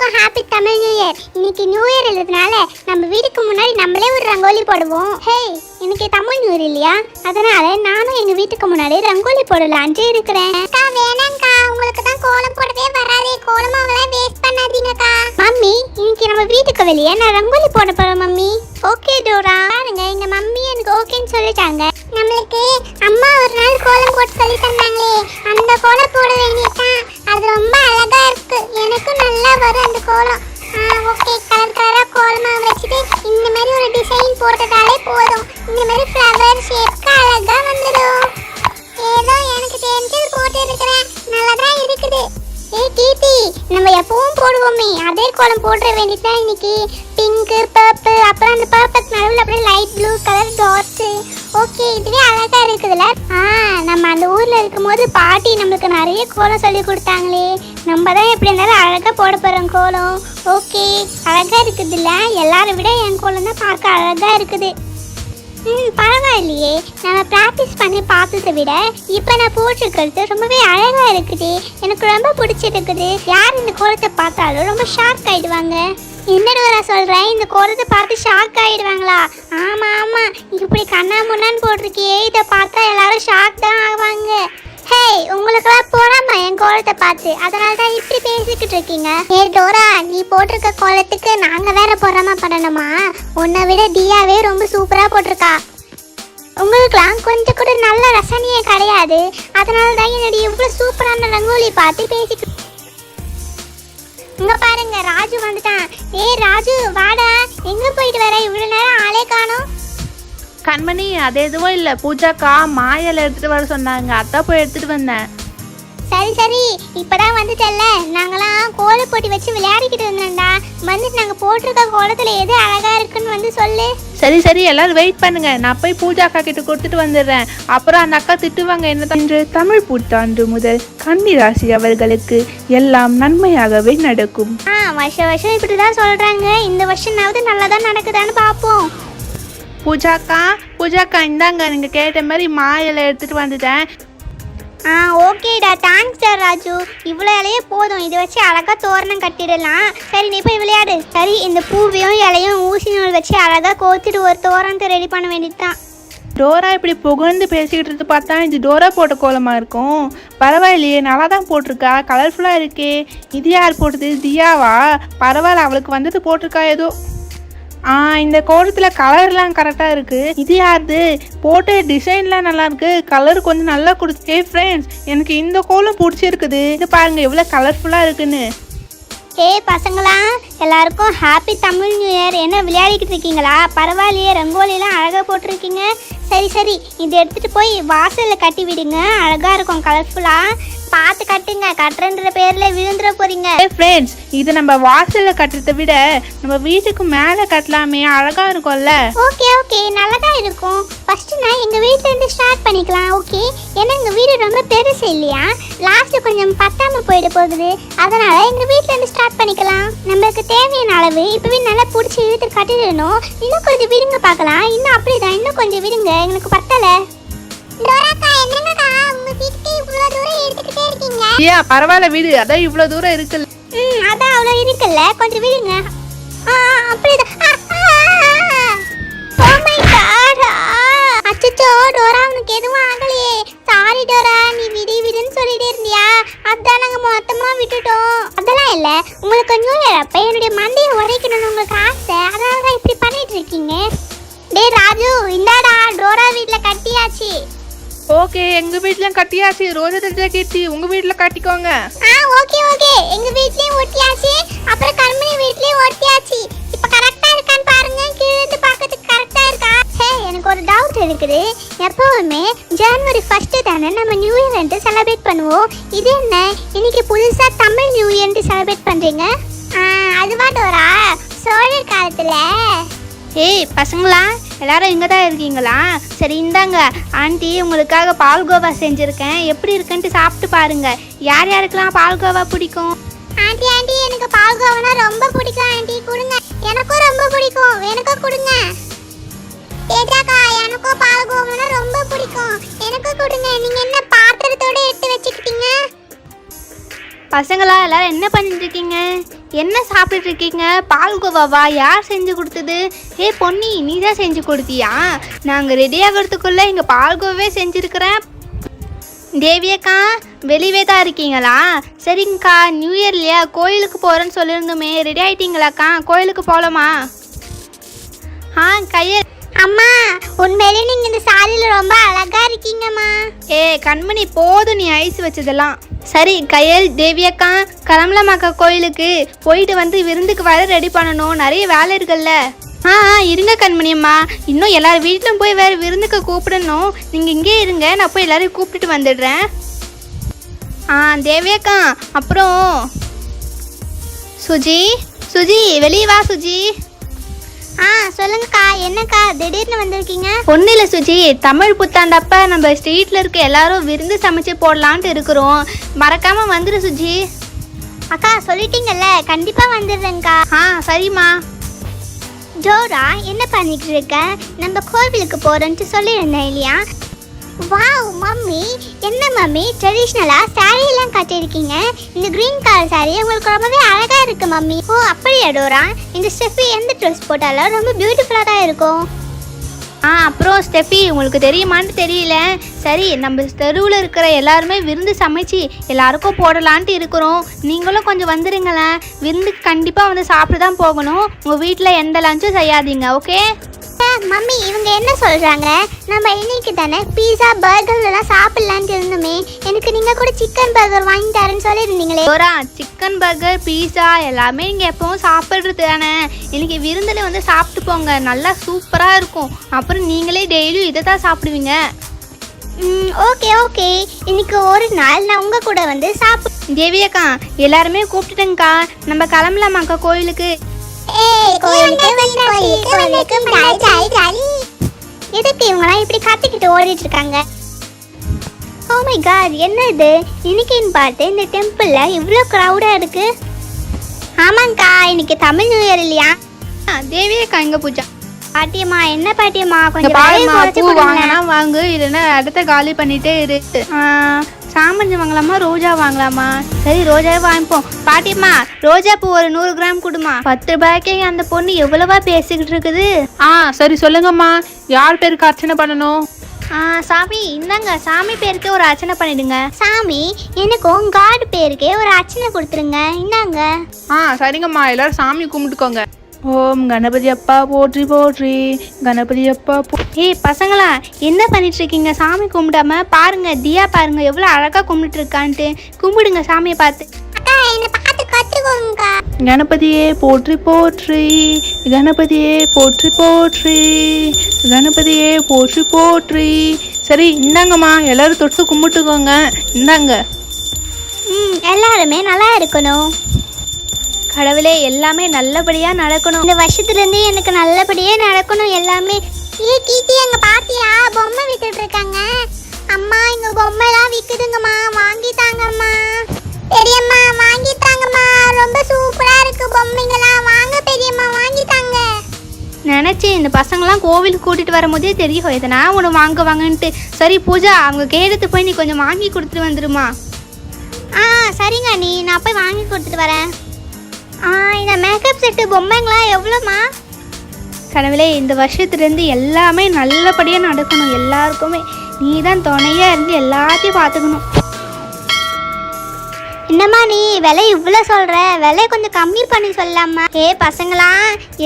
எல்லாருக்கும் happy Tamil new year. இன்னைக்கு new year இல்லதுனால நம்ம வீட்டுக்கு முன்னாடி நம்மளே ஒரு ரங்கோலி போடுவோம். ஹே, இன்னைக்கு தமிழ் நியூ இயர் இல்லையா, அதனால நானும் எங்க வீட்டுக்கு முன்னாடி ரங்கோலி போடலான்ட்டு இருக்கிறேன். அக்கா வேணாங்கக்கா, உங்களுக்கு தான் கோலம் போடவே வராதே, கோலமாவெல்லாம் வேஸ்ட் பண்ணாதீங்கக்கா. மம்மி, இன்னைக்கு நம்ம வீட்டுக்கு வெளியே நான் ரங்கோலி போட போறேன் மம்மி. ஓகே டோரா, பாருங்க எங்க மம்மி எனக்கு ஓகேன்னு சொல்லிட்டாங்க. நம்மளுக்கு அம்மா ஒரு நாள் கோலம் போட்டு சொல்லி தந்தாங்களே, அந்த கோலம் போட வேண்டியதான். அது ரொம்ப அழகா இருக்கு, எனக்கும் நல்லா வரும் அந்த கோலம். ஓகே, கலர் கலரா கோலமா வச்சுட்டு இந்த மாதிரி ஒரு டிசைன் போட்டதாலே போதும். இந்த மாதிரி ஃப்ளவர் ஷேப்க்கு அழகா வந்துடும். ஏதோ எனக்கு தெரிஞ்சது போட்டு இருக்கிறேன், நல்லதா இருக்குது. ஏய் கீர்த்தி, நம்ம எப்பவும் போடுவோமே அதே கோலம் போட வேண்டியதுதான் இன்னைக்கு. பிங்க், பர்பிள், அப்புறம் அந்த பர்பிள் நடுவில் அப்படியே light blue colour dots. Okay, இதுவே அழகா இருக்குதுல்ல. நம்ம அந்த ஊர்ல இருக்கும்போது பாட்டி நம்மளுக்கு நிறைய கோலம் சொல்லி கொடுத்தாங்களே, நம்ம தான் எப்படி இருந்தாலும் அழகா போட போறோம் கோலம். ஓகே, அழகா இருக்குதுல்ல, எல்லாரை விட என் கோலம் தான் பார்க்க அழகா இருக்குது. பரவாயில்லையே, நம்ம ப்ராக்டிஸ் பண்ணி பார்த்ததை விட இப்போ நான் போட்டிருக்கிறது ரொம்பவே அழகா இருக்குது. எனக்கு ரொம்ப பிடிச்சிருக்குது. யார் இந்த கோலத்தை பார்த்தாலும் ரொம்ப ஷாக் ஆயிடுவாங்க. என்னோட சொல்கிறேன், இந்த கோலத்தை பார்த்து ஷாக் ஆகிடுவாங்களா? ஆமாம் ஆமாம், இப்படி கண்ணா முன்னான்னு போட்டிருக்கியே, இதை பார்த்தா எல்லாரும் ஷாக் தான் ஆவாங்க. ஹே, உங்களுக்கெல்லாம் போடாமா என் கோலத்தை பார்த்து, அதனால தான் இப்படி பேசிக்கிட்டு இருக்கீங்க. ஏ டோரா, நீ போட்டிருக்க கோலத்துக்கு நாங்கள் வேற போடாம பண்ணணுமா? உன்னை விட தியாவே ரொம்ப சூப்பராக போட்டிருக்கா. உங்களுக்குலாம் கொஞ்சம் கூட நல்ல ரசனையே கிடையாது, அதனால தான் என்னுடைய இவ்வளோ சூப்பரான ரங்கோலி பார்த்து பேசிக்கிட்டு. இங்க பாருங்க, ராஜு வந்துட்டான். ஏய் ராஜு, வாடா, எங்க போயிட்டு வர? இவ்வளவு நேரம் ஆளே காணோம். கண்மணி, அது எதுவும் இல்லை, பூஜாக்கா மாயலை எடுத்துட்டு வர சொன்னாங்க, அதான் போய் எடுத்துட்டு வந்தேன். சரி சரி, இப்பதான் வந்துட்டல்ல, நாங்களாம் கோல போட்டி வச்சு விளையாடிக்கிட்டு இருந்தோம்டா. வந்துட்டு நாங்க போட்டிருக்க கோலத்துல எது அழகா இருக்குன்னு வந்து சொல்லு. சரி சரி, எல்லாரும் வெயிட் பண்ணுங்க, நான் போய் பூஜாக்கா கிட்ட கொடுத்துட்டு வந்துடுறேன். அப்புறம் அந்த அக்கா திட்டுவாங்க. என்ன இன்று தமிழ் புத்தாண்டு முதல் கன்னி ராசி அவர்களுக்கு எல்லாம் நன்மையாகவே நடக்கும். வருஷம் வருஷம் இப்படிதான் சொல்றாங்க, இந்த வருஷம்னாவது நல்லதான் நடக்குதான்னு பாப்போம். பூஜாக்கா இந்தாங்க, நீங்க கேட்ட மாதிரி மாயலை எடுத்துட்டு வந்துட்டேன். ஓகேடா, தேங்க்ஸ் டா ராஜு. இவ்வளோ இலையே போதும், இதை வச்சு அழகாக தோரணம் கட்டிடலாம். சரி, நீ போய் விளையாடு. சரி, இந்த பூவையும் இலையும் ஊசி நூல் வச்சு அழகாக கோத்துட்டு ஒரு தோரணத்தை ரெடி பண்ண வேண்டியதுதான். டோரா இப்படி புகழ்ந்து பேசிக்கிட்டு இருந்து பார்த்தா இது டோரா போட்ட கோலமா இருக்கும். பரவாயில்லையே, நல்லா தான் போட்டிருக்கா, கலர்ஃபுல்லாக இருக்கே. இது யார் போட்டது? தியாவா? பரவாயில்ல, அவளுக்கு வந்தது போட்டிருக்கா ஏதோ. இந்த கோலத்தில் கலர்லாம் கரெக்டாக இருக்குது. இது யாருது? போட்ட டிசைன்லாம் நல்லா இருக்கு, கலர் கொஞ்சம் நல்லா கொடுத்து. ஃப்ரெண்ட்ஸ், எனக்கு இந்த கோலம் பிடிச்சிருக்குது. இது பாருங்க எவ்வளோ கலர்ஃபுல்லாக இருக்குன்னு. பசங்களா, எல்லாருக்கும் ஹாப்பி தமிழ் நியூ இயர். என்ன விளையாடிக்கிட்டு இருக்கீங்களா? பரவாயில்லையே, ரங்கோலிலாம் அழகாக போட்டிருக்கீங்க. சரி சரி, இதை எடுத்துகிட்டு போய் வாசலில் கட்டி விடுங்க, அழகாக இருக்கும் கலர்ஃபுல்லாக. பார்த்து கட்டுங்க, கட்டுறன்ற பேரில் விழுந்துட போகிறீங்க. ஃப்ரெண்ட்ஸ், இது நம்ம வாசலில் கட்டுறதை விட நம்ம வீட்டுக்கு மேலே கட்டலாமே, அழகாக இருக்கும்ல. ஓகே ஓகே, நல்லதாக இருக்கும். ஃபஸ்ட்டு நான் எங்கள் வீட்டிலேருந்து ஸ்டார்ட் பண்ணிக்கலாம். ஓகே, ஏன்னா எங்கள் வீடு ரொம்ப பெருசு இல்லையா, லாஸ்ட்டு கொஞ்சம் பத்தாமல் போயிட போகுது, அதனால் எங்கள் வீட்டிலேருந்து ஸ்டார்ட் பண்ணிக்கலாம். நம்மளுக்கு தேவையான அளவு இப்போவே நல்லா பிடிச்சி இழுத்து கட்டிடணும். இன்னும் கொஞ்சம் விடுங்க பார்க்கலாம். இன்னும் அப்படிதான், இன்னும் கொஞ்சம் விடுங்க, எங்களுக்கு பத்தலை. பரவாயில்ல விடு, அதான் இவ்வளவு தூரம் இருக்குல்ல. அதான் அவ்வளோ இருக்குல்ல, கொஞ்சம் விடுங்க. அச்சோ டோரா, உனக்கு எதுவும் ஆகலையே? சாரி டோரா, நீ விடு விடுன்னு சொல்லிட்டே இருந்தியா, அதான் நாங்கள் மொத்தமாக விட்டுட்டோம். அதெல்லாம் இல்லை, உங்களுக்கு நியூ இயர் அப்போ என்னுடைய மண்டையை உடைக்கணும்னு உங்களுக்கு ஆசை, அதனால தான் இப்படி பண்ணிட்டு இருக்கீங்க. டே ராஜு, இந்தாடா, டோரா வீட்டில் கட்டியாச்சு. ஓகே, எங்க வீட்ல கட்டியாச்சு. ரோஜா தெரிஞ்சா கீர்த்தி, உங்க வீட்ல கட்டிக்கோங்க. ஓகே ஓகே, எங்க வீட்லயும் ஒட்டியாச்சு, அப்புறம் கண்மணி வீட்லயும் ஒட்டியாச்சு. இப்போ கரெக்டா இருக்கான்னு பாருங்க, கீழ இருந்து பார்க்கிறதுக்கு கரெக்டா இருக்கா? எனக்கு ஒரு டவுட் இருக்குது. எப்பவுமே ஜனவரி 1 தானே நம்ம நியூ இயர் செலிப்ரேட் பண்ணுவோம். இது என்ன இன்னைக்கு புதுசா தமிழ் நியூ இயர் செலிப்ரேட் பண்றீங்க? அதுவா டோரா, சோழர் காலத்துல. பசங்களா, எல்லாரும் இங்கே தான் இருக்கீங்களா? சரி இந்தாங்க, ஆண்டி உங்களுக்காக பால்கோவா செஞ்சுருக்கேன், எப்படி இருக்குன்ட்டு சாப்பிட்டு பாருங்க. யார் யாருக்கெல்லாம் பால்கோவா பிடிக்கும்? ஆண்டி ஆண்டி, எனக்கு பால்கோவானா ரொம்ப பிடிக்கும் ஆண்டி, கொடுங்க. எனக்கும் ரொம்ப பிடிக்கும், எனக்கும் கொடுங்க. தேஜாக்கா, எனக்கும் பால்கோவானா ரொம்ப பிடிக்கும், எனக்கும் கொடுங்க. நீங்க என்ன பாத்திரத்தோட எடுத்து வச்சுக்கிட்டீங்க? பசங்களா, எல்லாரும் என்ன பண்ணிட்டு இருக்கீங்க? என்ன சாப்பிட்டுட்டு இருக்கீங்க? பால்கோவாவா? யார் செஞ்சு கொடுத்தது? பொன்னி, நீ தான் செஞ்சு கொடுத்தியா? நாங்கள் ரெடி ஆகிறதுக்குள்ளே இங்கே பால்கோவே செஞ்சுருக்கிறேன். தேவியக்கா, வெளியே தான் இருக்கீங்களா? சரிங்கக்கா, நியூ இயர் இல்லையா, கோயிலுக்கு போகிறேன்னு சொல்லியிருந்தோமே, ரெடி ஆகிட்டீங்களாக்கா? கோயிலுக்கு போகலாமா? கையல். அம்மா, உண்மையிலே நீங்க இந்த சாரியில ரொம்ப அழகா இருக்கீங்கம்மா. கண்மணி, போதும் நீ ஐஸ் வச்சதெல்லாம். சரி கையல், தேவியக்கா, கிளம்பலாமாக்கா கோயிலுக்கு? போயிட்டு வந்து விருந்துக்கு வர ரெடி பண்ணணும், நிறைய வேலை இருக்குல்ல. இருங்க கண்மணி அம்மா, இன்னும் எல்லாரும் வீட்டிலும் போய் வேறு விருந்துக்கு கூப்பிடணும். நீங்கள் இங்கே இருங்க, நான் போய் எல்லாரையும் கூப்பிட்டுட்டு வந்துடுறேன். தேவியக்கா, அப்புறம் சுஜி, வெளியே வா சுஜி. சொல்லுங்கக்கா, என்னக்கா திடீர்னு வந்திருக்கீங்க? ஒன்றும் இல்லை சுஜி, தமிழ் புத்தாண்டப்ப நம்ம ஸ்ட்ரீட்டில் இருக்க எல்லாரும் விருந்து சமைச்சு போடலான்ட்டு இருக்கிறோம். மறக்காமல் வந்துடு சுஜி. அக்கா சொல்லிட்டீங்கல்ல, கண்டிப்பாக வந்துடுறேங்க்கா. சரிம்மா. ஜோரா, என்ன பண்ணிட்டு இருக்க? நம்ம கோவிலுக்கு போகிறோன்ட்டு சொல்லியிருந்தேன் இல்லையா? வாவ் மம்மி, என்ன மம்மி ட்ரெடிஷ்னலாக சாரீலாம் கட்டியிருக்கீங்க. இந்த க்ரீன் கலர் சாரீ உங்களுக்கு ரொம்பவே அழகாக இருக்குது மம்மி. அப்படியா டோரா? இந்த ஸ்டெஃபி எந்த ட்ரெஸ் போட்டாலும் ரொம்ப பியூட்டிஃபுல்லாக தான் இருக்கும். அப்புறம் ஸ்டெஃபி, உங்களுக்கு தெரியுமான்னு தெரியல. சரி, நம்ம தெருவில் இருக்கிற எல்லாருமே விருந்து சமைச்சு எல்லாருக்கும் போடலான்ட்டு இருக்கிறோம். நீங்களும் கொஞ்சம் வந்துடுங்களேன். விருந்துக்கு கண்டிப்பாக வந்து சாப்பிட்டு தான் போகணும். உங்கள் வீட்டில் எந்த லஞ்சும் செய்யாதீங்க, ஓகே? மம்மி, இவங்க என்ன சொல்கிறாங்க? நம்ம இன்னைக்கு தானே பீஸா பர்கர் எல்லாம் சாப்பிட்லான்ட்டு இருந்தோமே. எனக்கு நீங்கள் கூட சிக்கன் பர்கர் வாங்கி தரேன்னு சொல்லியிருந்தீங்களே. சிக்கன் பர்கர், பீஸா எல்லாமே நீங்கள் எப்பவும் சாப்பிட்றது தானே. இன்னைக்கு விருந்தில் வந்து சாப்பிட்டு போங்க, நல்லா சூப்பராக இருக்கும். அப்புறம் நீங்களே டெய்லியும் இதை தான் சாப்பிடுவீங்க. ஓகே, இன்னைக்கு ஒரு நாள் நான் உங்கள் கூட வந்து தேவியக்கா, எல்லாருமே கூப்பிட்டுட்டேங்க்கா. நம்ம கிளம்பலாமாக்கா கோயிலுக்கு? எதுக்கு இவங்கலாம் இப்படி கத்திக்கிட்டு ஓடிட்டு இருக்காங்க? ஓ மை காட், என்ன இது? இன்னைக்குன்னு பார்த்து இந்த டெம்பிள்ல இவ்வளோ க்ரௌடா இருக்கு. ஆமாங்கக்கா, இன்னைக்கு தமிழ் நியூ இயர் இல்லையா? தேவியக்கா, எங்க பூஜா? பாட்டியம்மா, என்ன பாட்டியம்மா, கொஞ்சம் பூ வாங்கினா வாங்கு, இல்லைன்னா இடத்த காலி பண்ணிட்டே இரு. சாமந்தி வாங்கலாமா, ரோஜா வாங்கலாமா? சரி, ரோஜாவே வாங்கிப்போம். பாட்டியம்மா, ரோஜா பூ ஒரு 100 கிராம் கொடுமா. 10 ரூபாய்க்கே அந்த பொண்ணு எவ்வளவா பேசிக்கிட்டு இருக்குது. சரி சொல்லுங்கம்மா, யார் பேருக்கு அர்ச்சனை பண்ணணும்? சாமி, இந்தாங்க, சாமி பேருக்கே ஒரு அர்ச்சனை பண்ணிடுங்க. சாமி, எனக்கும் காட் பேருக்கே ஒரு அர்ச்சனை கொடுத்துருங்க, இந்தாங்க. சரிங்கம்மா, எல்லாரும் சாமி கும்பிட்டுக்கோங்க. ஓம் கணபதி அப்பா போற்றி போற்றி, கணபதி அப்பா பசங்களா, என்ன பண்ணிட்டு இருக்கீங்க? சாமி கும்பிடாம பாருங்க, தியா பாருங்க எவ்வளோ அழகா கும்பிட்டு இருக்கான்ட்டு. கும்பிடுங்க சாமியை பார்த்து. கணபதியே போற்றி போற்றி, கணபதியே போற்றி போற்றி, கணபதியே போற்றி போற்றி. சரி, இந்தாங்கம்மா, எல்லாரும் தொட்டு கும்பிட்டுக்கோங்க, இந்தாங்க. எல்லாருமே நல்லா இருக்கணும். கடவுளே, எல்லாமே நல்லபடியாக நடக்கணும். இந்த வருஷத்துலேருந்து எனக்கு நல்லபடியே நடக்கணும் எல்லாமே. கீர்த்தி, அங்கே பாத்தியா பொம்மை வித்துட்டு இருக்காங்க. அம்மா, இங்க பொம்மைலாம் விற்குதுங்கம்மா, வாங்கி தாங்கம்மா. பெரியம்மா, வாங்கி தாங்கம்மா, ரொம்ப சூப்பரா இருக்கு பொம்மைங்களாம். வாங்க பெரியம்மா, வாங்கி தாங்க. நினச்சேன், இந்த பசங்களாம் கோவிலுக்கு கூட்டிகிட்டு வரும்போதே தெரியும் எதனா ஒன்று வாங்குன்ட்டு. சரி பூஜா, அவங்க கேட்டு போய் நீ கொஞ்சம் வாங்கி கொடுத்துட்டு வந்துடுமா? சரிங்க நீ, நான் போய் வாங்கி கொடுத்துட்டு வரேன். இந்த மேக்கப் செட்டு பொம்மைங்களாம் எவ்வளோம்மா? கடவுளே, இந்த வருஷத்துலேருந்து எல்லாமே நல்லபடியாக நடக்கணும். எல்லாருக்குமே நீ தான் துணையாக இருந்து எல்லாத்தையும் பார்த்துக்கணும். என்னம்மா நீ விலை இவ்வளோ சொல்கிற? விலை கொஞ்சம் கம்மி பண்ணி சொல்லலாமா? பசங்களா,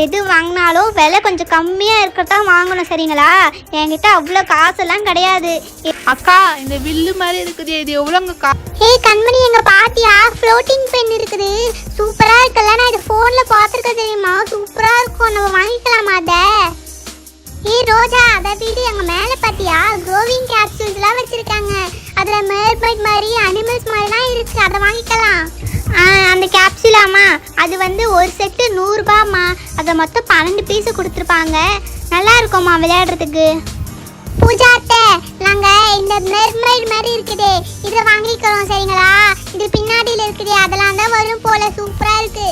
எது வாங்கினாலும் விலை கொஞ்சம் கம்மியாக இருக்கிறதான் வாங்கணும், சரிங்களா? என்கிட்ட அவ்வளோ காசெல்லாம் கிடையாது. அக்கா, இந்த வில்லு மாதிரி இருக்குது, இது எவ்வளோங்கக்கா? கண்மணி, எங்க பாத்தியா ஃப்ளோட்டிங் பென் இருக்குது, சூப்பரா இருக்குல்ல? நான் இது ஃபோன்ல பார்த்துருக்கேன் தெரியுமா? சூப்பரா இருக்கும், நம்ம வாங்கிக்கலாமா அதை? ரோஜா, அதை வீடு எங்க மேல பாத்தியா க்ரோவிங் கேப்சூல்ஸ்லாம் வச்சிருக்காங்க. அதுல மேர்மைட் மாதிரி அனிமல்ஸ் மாதிரிலாம் இருக்கு, அதை வாங்கிக்கலாம். அந்த கேப்சூலாமா, அது வந்து ஒரு செட்டு 100 ரூபாய்மா. அதை மொத்தம் 12 பீஸ் கொடுத்துருப்பாங்க. நல்லா இருக்கும்மா விளையாடுறதுக்கு. பூஜா அத்தை, நாங்க இந்த மெர்மைட் மாதிரி இருக்குதே, இதை வாங்கிக்கிறோம், சரிங்களா? இது பின்னாடியில் இருக்குது, அதெல்லாம் தான் வரும் போல, சூப்பரா இருக்கு.